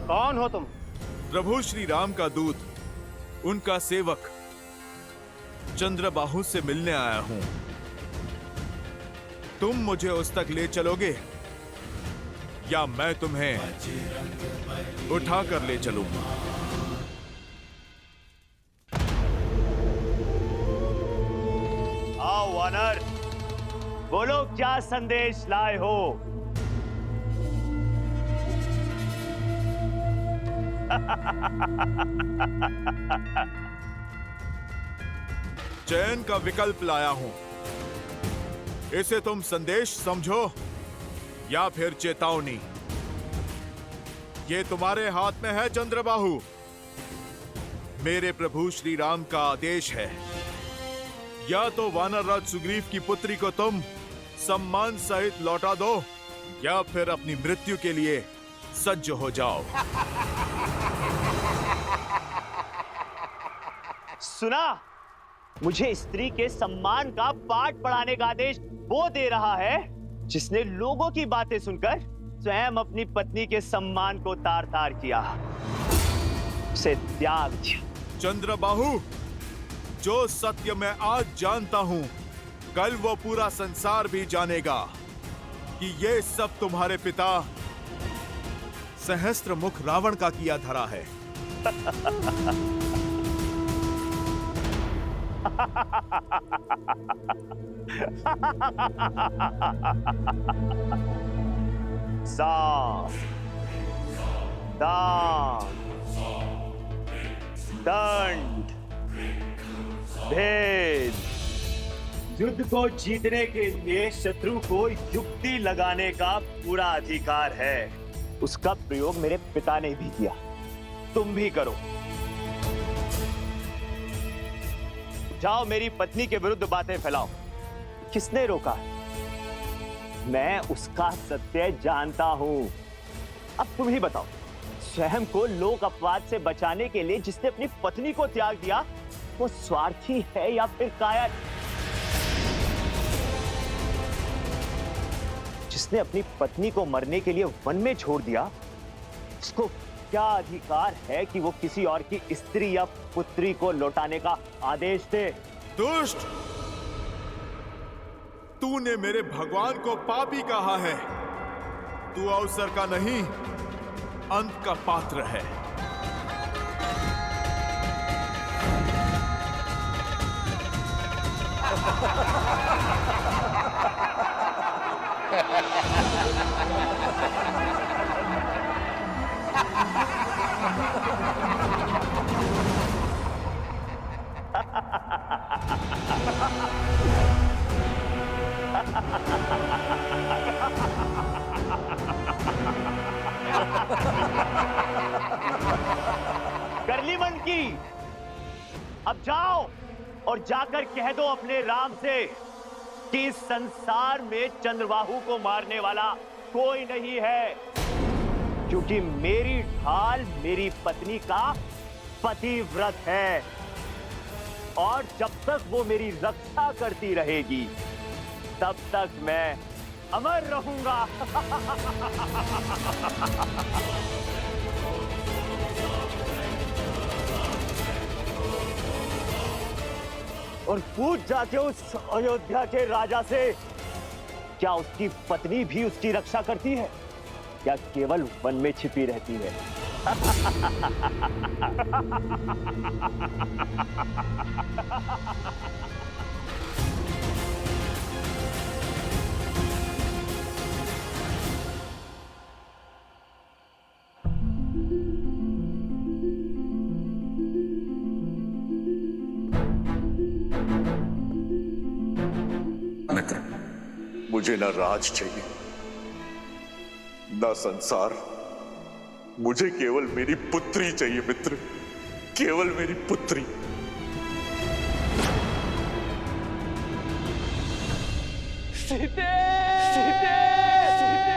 कौन हो तुम? प्रभु श्री राम का दूत, उनका सेवक चंद्रबाहु से मिलने आया हूं। तुम मुझे उस तक ले चलोगे या मैं तुम्हें उठाकर ले चलूं? आओ वानर, बोलो क्या संदेश लाए हो? चयन का विकल्प लाया हूं। इसे तुम संदेश समझो या फिर चेतावनी। ये तुम्हारे हाथ में है चंद्रबाहु। मेरे प्रभु श्री राम का आदेश है, या तो वानर राज सुग्रीव की पुत्री को तुम सम्मान सहित लौटा दो या फिर अपनी मृत्यु के लिए सज्ज हो जाओ। सुना? मुझे स्त्री के सम्मान का पाठ पढ़ाने का आदेश वो दे रहा है जिसने लोगों की बातें सुनकर स्वयं अपनी पत्नी के सम्मान को तार तार किया, उसे त्याग दिया। चंद्रबाहु, जो सत्य मैं आज जानता हूं, कल वो पूरा संसार भी जानेगा कि ये सब तुम्हारे पिता सहस्त्रमुख रावण का किया धरा है। साम, दान, दंड, भेद। युद्ध को जीतने के लिए शत्रु को युक्ति लगाने का पूरा अधिकार है। उसका प्रयोग मेरे पिता ने भी किया, तुम भी करो। जाओ, मेरी पत्नी के विरुद्ध बातें फैलाओ। किसने रोका? मैं उसका सत्य जानता हूं। अब तुम ही बताओ, स्वयं को लोक अपवाद से बचाने के लिए जिसने अपनी पत्नी को त्याग दिया, वो स्वार्थी है या फिर कायर? जिसने अपनी पत्नी को मरने के लिए वन में छोड़ दिया, उसको क्या अधिकार है कि वो किसी और की स्त्री या पुत्री को लौटाने का आदेश दे? दुष्ट, तूने मेरे भगवान को पापी कहा है। तू अवसर का नहीं, अंत का पात्र है। कर ली मन की। अब जाओ और जाकर कह दो अपने राम से कि इस संसार में चंद्रबाहु को मारने वाला कोई नहीं है, क्योंकि मेरी ढाल मेरी पत्नी का पतिव्रत है, और जब तक वो मेरी रक्षा करती रहेगी तब तक मैं अमर रहूंगा। और पूछ जाके उस अयोध्या के राजा से, क्या उसकी पत्नी भी उसकी रक्षा करती है या केवल वन में छिपी रहती है? मित्र, मुझे ना राज चाहिए ना संसार, मुझे केवल मेरी पुत्री चाहिए मित्र, केवल मेरी पुत्री। सीते! सीते! सीते!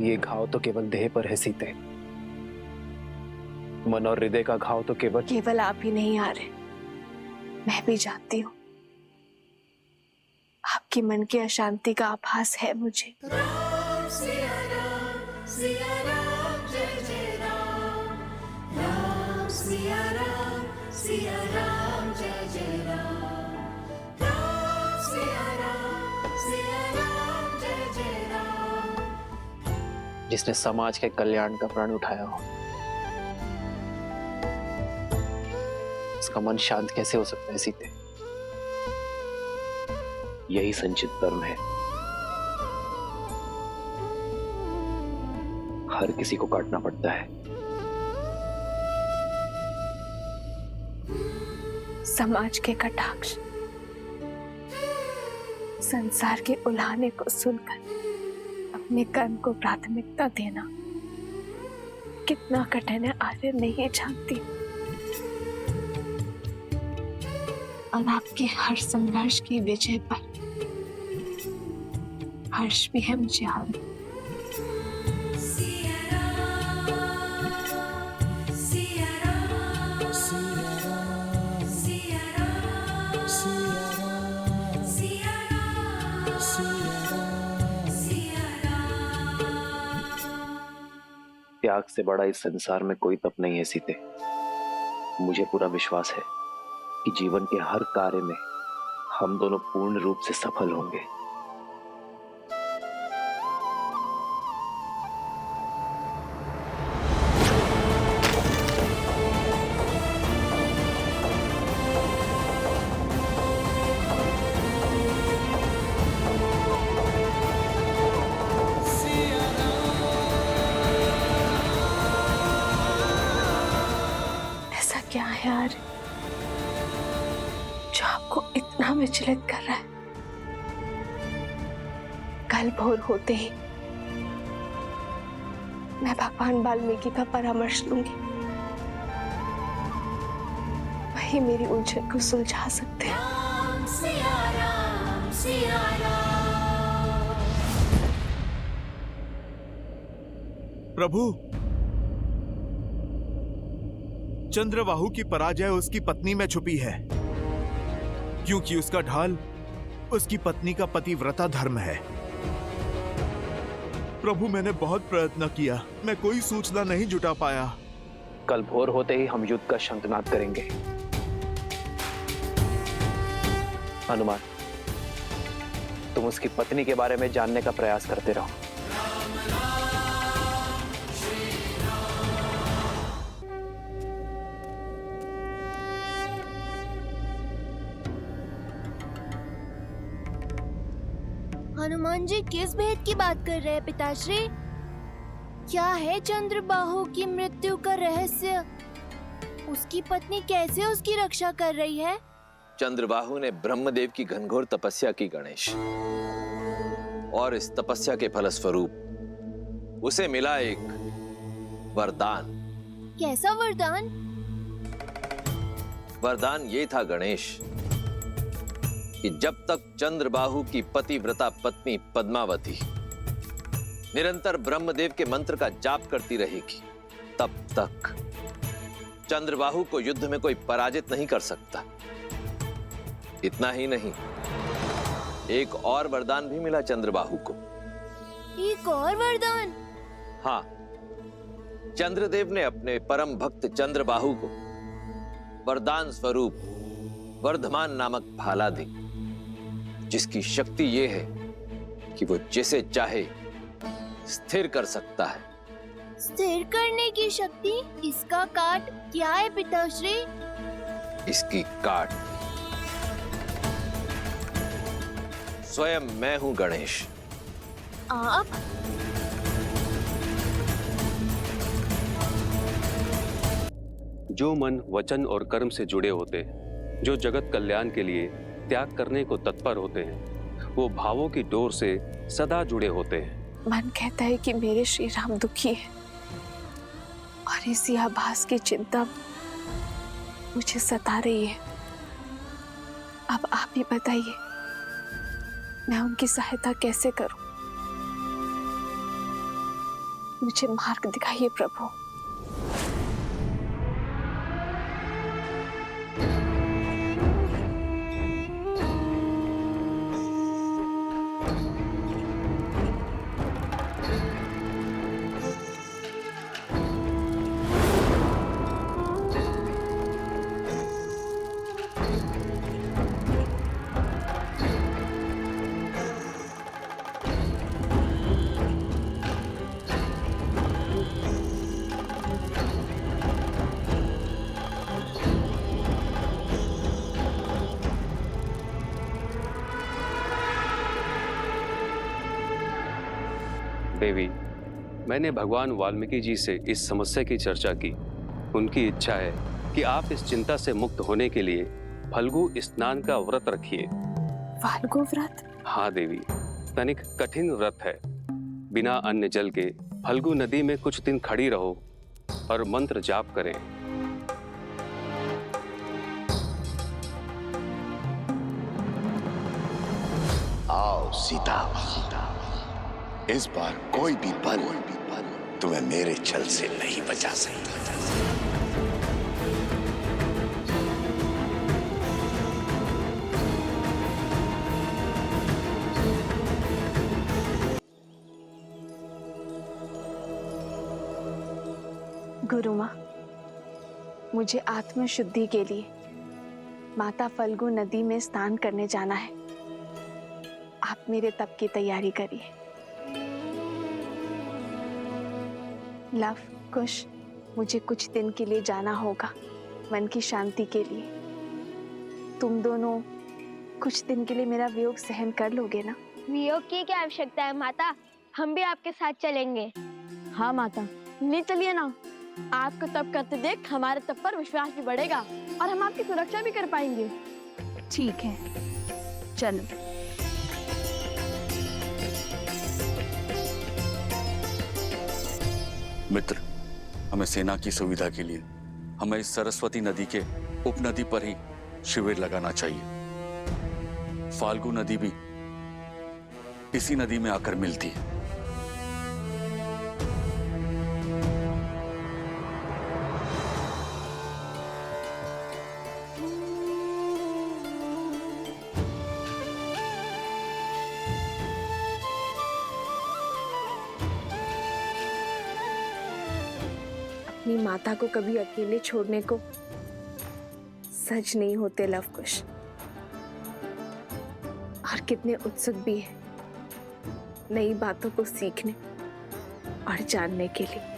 ये घाव तो केवल देह पर है सीते, मन और हृदय का घाव तो केवल आप ही नहीं आ रहे, मैं भी जानती हूँ। आपके मन की अशांति का आभास है मुझे। राम सिया राम, सिया राम जय जय राम। राम सिया राम, सिया राम जय जय राम। राम सिया राम, सिया राम जय जय राम। जिसने समाज के कल्याण का प्रण उठाया हो, उसका मन शांत कैसे हो सकता है सीते? यही संचित धर्म है। हर किसी को काटना पड़ता है। समाज के कटाक्ष, संसार के उलाहने को सुनकर अपने कर्म को प्राथमिकता देना कितना कठिन है आर्य नहीं जानती। और आपके हर संघर्ष की विजय पर हर्ष भी है मुझे आर्य। सिया राम, सिया राम, सिया राम, सिया राम, सिया राम, सिया राम। त्याग से बड़ा इस संसार में कोई तप नहीं है सीते। मुझे पूरा विश्वास है कि जीवन के हर कार्य में हम दोनों पूर्ण रूप से सफल होंगे। ऐसा क्या है यार जो आपको इतना विचलित कर रहा है? कल भोर होते ही मैं भगवान वाल्मीकि का परामर्श लूंगी। वही मेरी उलझन को सुलझा सकते हैं। राम सिया राम, सिया राम। प्रभु, चंद्रबाहु की पराजय उसकी पत्नी में छुपी है, क्योंकि उसका ढाल उसकी पत्नी का पतिव्रता धर्म है। प्रभु, मैंने बहुत प्रयत्न किया, मैं कोई सूचना नहीं जुटा पाया। कल भोर होते ही हम युद्ध का शंखनाद करेंगे। हनुमान, तुम उसकी पत्नी के बारे में जानने का प्रयास करते रहो। हनुमान जी किस भेद की बात कर रहे हैं पिताश्री? क्या है चंद्रबाहु की मृत्यु का रहस्य? उसकी पत्नी कैसे उसकी रक्षा कर रही है? चंद्रबाहु ने ब्रह्मदेव की घनघोर तपस्या की गणेश, और इस तपस्या के फलस्वरूप उसे मिला एक वरदान। कैसा वरदान? वरदान ये था गणेश कि जब तक चंद्रबाहु की पतिव्रता पत्नी पद्मावती निरंतर ब्रह्मदेव के मंत्र का जाप करती रहेगी, तब तक चंद्रबाहु को युद्ध में कोई पराजित नहीं कर सकता। इतना ही नहीं, एक और वरदान भी मिला चंद्रबाहु को। एक और वरदान? हाँ, चंद्रदेव ने अपने परम भक्त चंद्रबाहु को वरदान स्वरूप वर्धमान नामक भाला दी, जिसकी शक्ति ये है कि वो जिसे चाहे स्थिर कर सकता है। स्थिर करने की शक्ति? इसका काट क्या है पिताश्री? इसकी काट स्वयं मैं हूं गणेश। आप? जो मन वचन और कर्म से जुड़े होते हैं, जो जगत कल्याण के लिए त्याग करने को तत्पर होते हैं, वो भावों की डोर से सदा जुड़े होते हैं। मन कहता है कि मेरे श्री राम दुखी है और इसी आभास की चिंता मुझे सता रही है। अब आप ही बताइए, मैं उनकी सहायता कैसे करूं? मुझे मार्ग दिखाइए प्रभु। देवी, मैंने भगवान वाल्मीकि जी से इस समस्या की चर्चा की। उनकी इच्छा है कि आप इस चिंता से मुक्त होने के लिए फल्गु स्नान का व्रत रखिए। फाल्गु व्रत? हाँ देवी, तनिक कठिन व्रत है। बिना अन्न जल के फल्गु नदी में कुछ दिन खड़ी रहो और मंत्र जाप करें। आओ सीता, इस बार कोई भी बल तुम्हें मेरे छल से नहीं बचा सकता। गुरु माँ, मुझे आत्म शुद्धि के लिए माता फल्गु नदी में स्नान करने जाना है। आप मेरे तप की तैयारी करिए। लव, कुश, मुझे कुछ दिन के लिए जाना होगा, मन की शांति के लिए। तुम दोनों कुछ दिन के लिए मेरा वियोग सहन कर लोगे ना? वियोग की क्या आवश्यकता है माता, हम भी आपके साथ चलेंगे। हाँ माता, ले चलिए ना। आपको तप करते देख हमारे तप पर विश्वास भी बढ़ेगा और हम आपकी सुरक्षा भी कर पाएंगे। ठीक है, चलो। मित्र, हमें सेना की सुविधा के लिए हमें इस सरस्वती नदी के उपनदी पर ही शिविर लगाना चाहिए। फाल्गु नदी भी इसी नदी में आकर मिलती है। अपनी माता को कभी अकेले छोड़ने को सच नहीं होते लवकुश, और कितने उत्सुक भी है नई बातों को सीखने और जानने के लिए।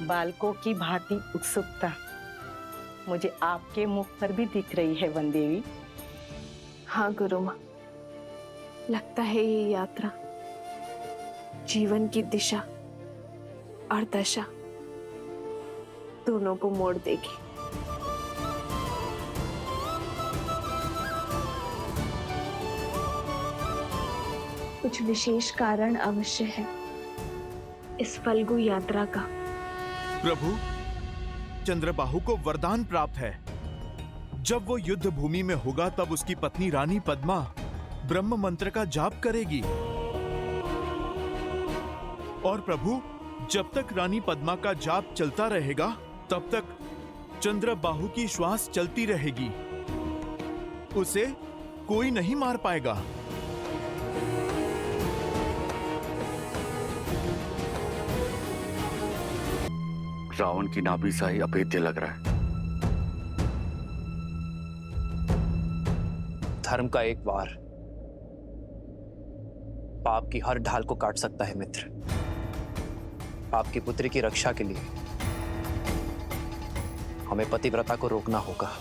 बालकों की भांति उत्सुकता मुझे आपके मुख पर भी दिख रही है वन देवी। हाँ गुरु माँ, लगता है ये यात्रा जीवन की दिशा और दशा दोनों को मोड़ देगी। कुछ विशेष कारण अवश्य है इस फल्गु यात्रा का। प्रभु, चंद्रबाहु को वरदान प्राप्त है। जब वो युद्ध भूमि में होगा तब उसकी पत्नी रानी पद्मा ब्रह्म मंत्र का जाप करेगी। और प्रभु, जब तक रानी पद्मा का जाप चलता रहेगा तब तक चंद्रबाहु की श्वास चलती रहेगी। उसे कोई नहीं मार पाएगा। रावण की नाभि सा ही अभेद्य लग रहा है। धर्म का एक वार पाप की हर ढाल को काट सकता है मित्र। आपकी पुत्री की रक्षा के लिए हमें पतिव्रता को रोकना होगा।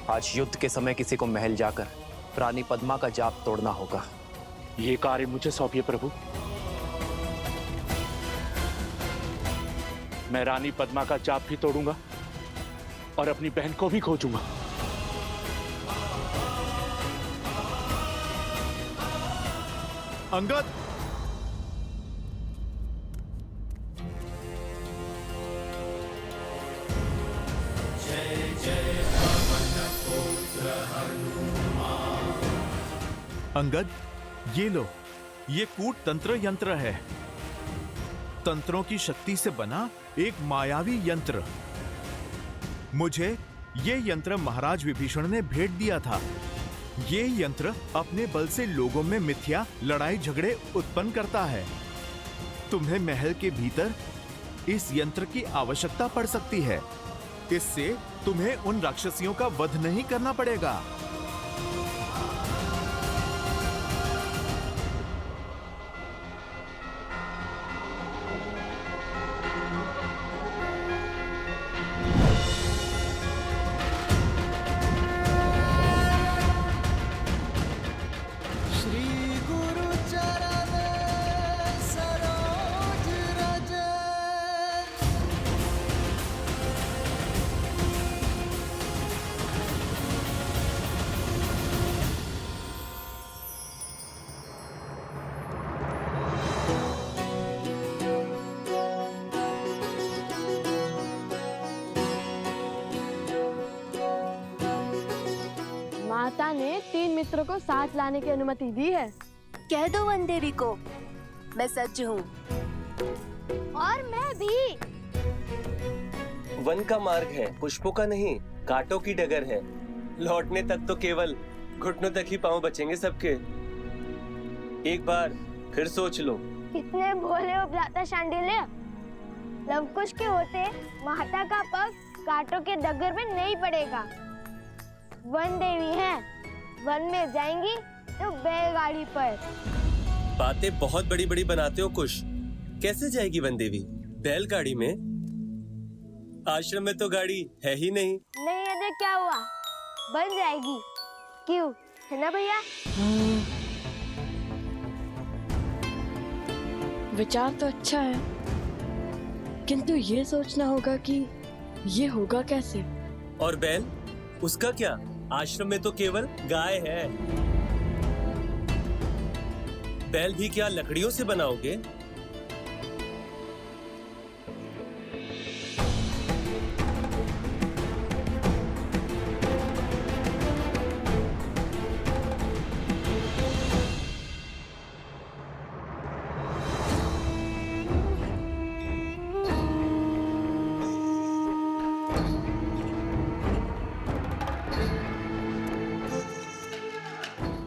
आज युद्ध के समय किसी को महल जाकर रानी पद्मा का जाप तोड़ना होगा। ये कार्य मुझे सौंपिए प्रभु। मैं रानी पद्मा का जाप भी तोड़ूंगा और अपनी बहन को भी खोजूंगा। अंगद, अंगद, ये लो, ये कूट तंत्र यंत्र है। तंत्रों की शक्ति से बना एक मायावी यंत्र। मुझे ये यंत्र महाराज विभीषण ने भेंट दिया था। ये यंत्र अपने बल से लोगों में मिथ्या लड़ाई झगड़े उत्पन्न करता है। तुम्हें महल के भीतर इस यंत्र की आवश्यकता पड़ सकती है। इससे तुम्हें उन राक्षसियों का वध नहीं करना पड़ेगा। माता ने 3 मित्रों को साथ लाने की अनुमति दी है। कह दो वन देवी को मैं सच हूँ। और मैं भी। वन का मार्ग है, पुष्पों का नहीं, कांटों की डगर है। लौटने तक तो केवल घुटनों तक ही पांव बचेंगे सबके। एक बार फिर सोच लो। कितने भोले हो भ्राता शांडिल्य। लवकुश के होते माता का पग कांटों के डगर में नहीं पड़ेगा। वन देवी है, वन में जाएंगी तो बैलगाड़ी पर। बातें बहुत बड़ी बड़ी बनाते हो कुश। कैसे जाएगी वन देवी बैलगाड़ी में? आश्रम में तो गाड़ी है ही नहीं। नहीं है तो क्या हुआ, बन जाएगी। क्यों, है ना भैया? विचार तो अच्छा है, किंतु ये सोचना होगा कि ये होगा कैसे। और बैल, उसका क्या? आश्रम में तो केवल गाय है। बैल भी क्या लकड़ियों से बनाओगे?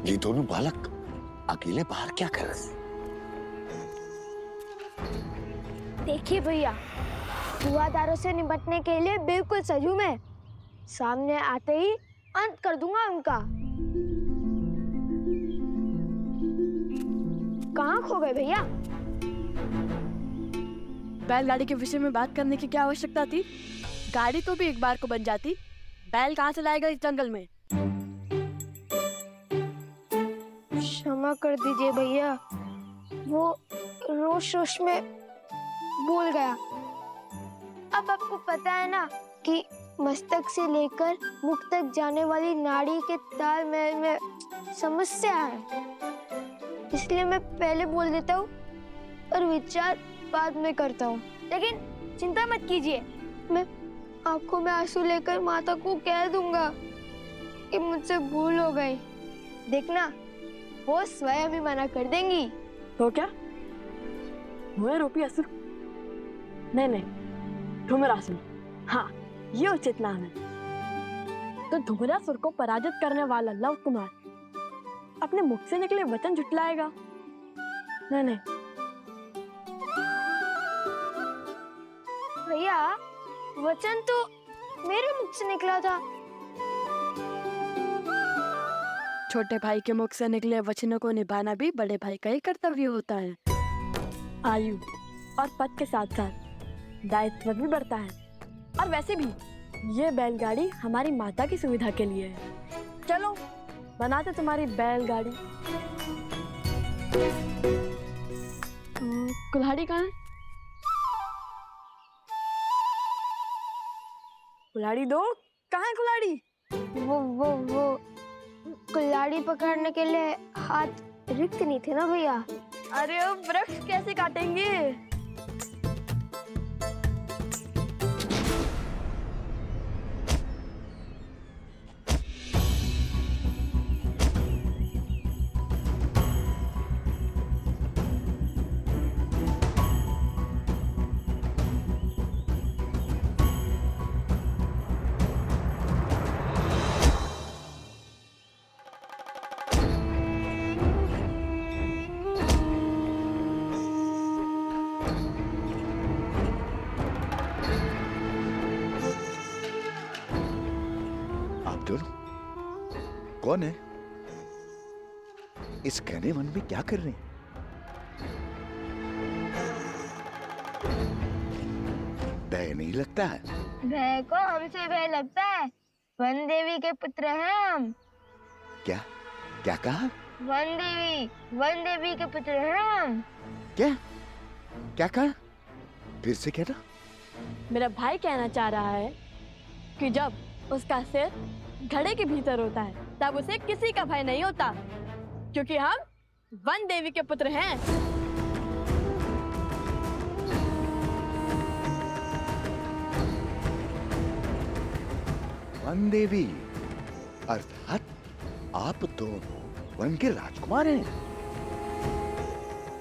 ये दोनों बालक अकेले बाहर क्या कर रहे हैं? देखिए भैया, जुआदारों से निपटने के लिए बिल्कुल सजू मैं। सामने आते ही अंत कर दूंगा उनका। कहाँ खो गए भैया? बैलगाड़ी के विषय में बात करने की क्या आवश्यकता थी? गाड़ी तो भी एक बार को बन जाती। बैल कहाँ से लाएगा इस जंगल में? क्षमा कर दीजिए भैया, वो रोश रोश में भूल गया। अब आपको पता है ना कि मस्तक से लेकर मुख तक जाने वाली नाड़ी के तालमेल में समस्या है। इसलिए मैं पहले बोल देता हूँ और विचार बाद में करता हूँ। लेकिन चिंता मत कीजिए, मैं आंखों में आंसू लेकर माता को कह दूंगा कि मुझसे भूल हो गई। देखना, वो स्वयं ही मना कर देंगी। तो क्या हुए रूपी असुर? नहीं नहीं, धूम्रासुर। हाँ, ये उचित नाम है। तो धूम्रासुर को पराजित करने वाला लव कुमार अपने मुख से निकले वचन झुटलाएगा? नहीं नहीं भैया, वचन तो मेरे मुख से निकला था। छोटे भाई के मुख से निकले वचनों को निभाना भी बड़े भाई का ही कर्तव्य होता है। आयु और पद के साथ साथ दायित्व भी बढ़ता है। और वैसे भी ये बैलगाड़ी हमारी माता की सुविधा के लिए है। चलो बनाते तुम्हारी बैलगाड़ी। कुल्हाड़ी कहाँ है? कुल्हाड़ी दो। कहाँ है कुल्हाड़ी? वो कुल्हाड़ी पकड़ने के लिए हाथ रिक्त नहीं थे ना भैया। अरे वो वृक्ष कैसे काटेंगे? कौन है? इस घने वन में क्या कर रहे हैं? भय नहीं लगता है? भय को हमसे भय लगता है। वन देवी के पुत्र हैं हम। क्या क्या कहा? वन देवी के पुत्र हैं हम। क्या क्या कहा? फिर से कहना। मेरा भाई कहना चाह रहा है कि जब उसका सिर घड़े के भीतर होता है तब उसे किसी का भय नहीं होता, क्योंकि हम वन देवी के पुत्र हैं। वन देवी अर्थात आप दोनों वन के राजकुमार हैं।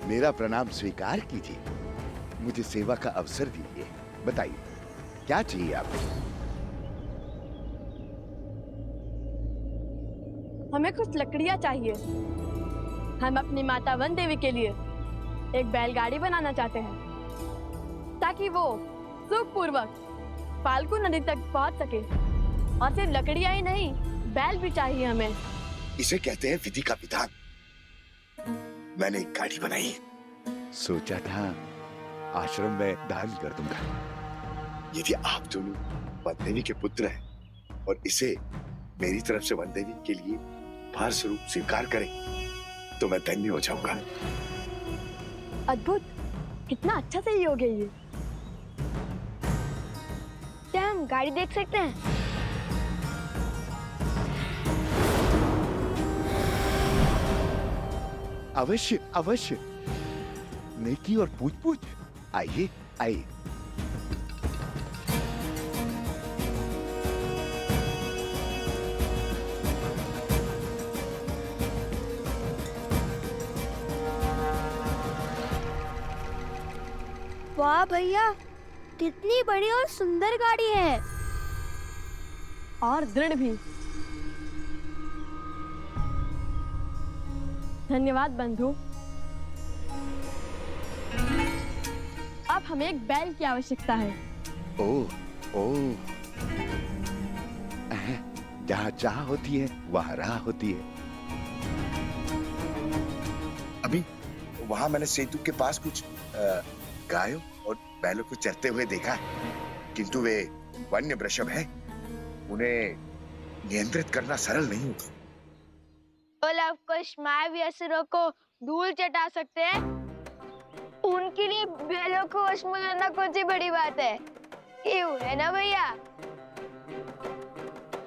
मेरा प्रणाम स्वीकार कीजिए, मुझे सेवा का अवसर दीजिए। बताइए क्या चाहिए आपको? हमें कुछ लकड़ियां चाहिए। हम अपनी माता वन देवी के लिए एक बैलगाड़ी बनाना चाहते हैं ताकि वो सुखपूर्वक फाल्गु नदी तक पहुंच सके। और सिर्फ लकड़ियां ही नहीं, बैल भी चाहिए हमें। इसे कहते हैं विधि का विधान। मैंने एक गाड़ी बनाई है। सोचा था आश्रम में दान कर दूंगा। यदि आप दोनों वन देवी के पुत्र हैं और इसे मेरी तरफ से वन देवी के लिए उपहार स्वरूप स्वीकार करें तो मैं धन्य हो जाऊंगा। अद्भुत, कितना अच्छा सहयोग है ये। क्या हम गाड़ी देख सकते हैं? अवश्य अवश्य। नेकी और पूछ पूछ। आइए आइए। वाह भैया, कितनी बड़ी और सुंदर गाड़ी है। और दृढ़ भी। धन्यवाद बंधु। अब हमें एक बैल की आवश्यकता है। ओह ओह, जहाँ चाह होती है वहाँ राह होती है। अभी वहाँ मैंने सेतु के पास कुछ गायों और बैलों को चरते हुए देखा है, किंतु वे वन्य वृषभ हैं। उन्हें नियंत्रित करना सरल नहीं होता। ओलफ कुछ मायावी असुरों को धूल चटा सकते हैं। उनके लिए बैलों को वश में करना कौन सी बड़ी बात है? क्यों, है ना भैया?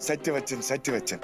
सत्य वचन सत्य वचन।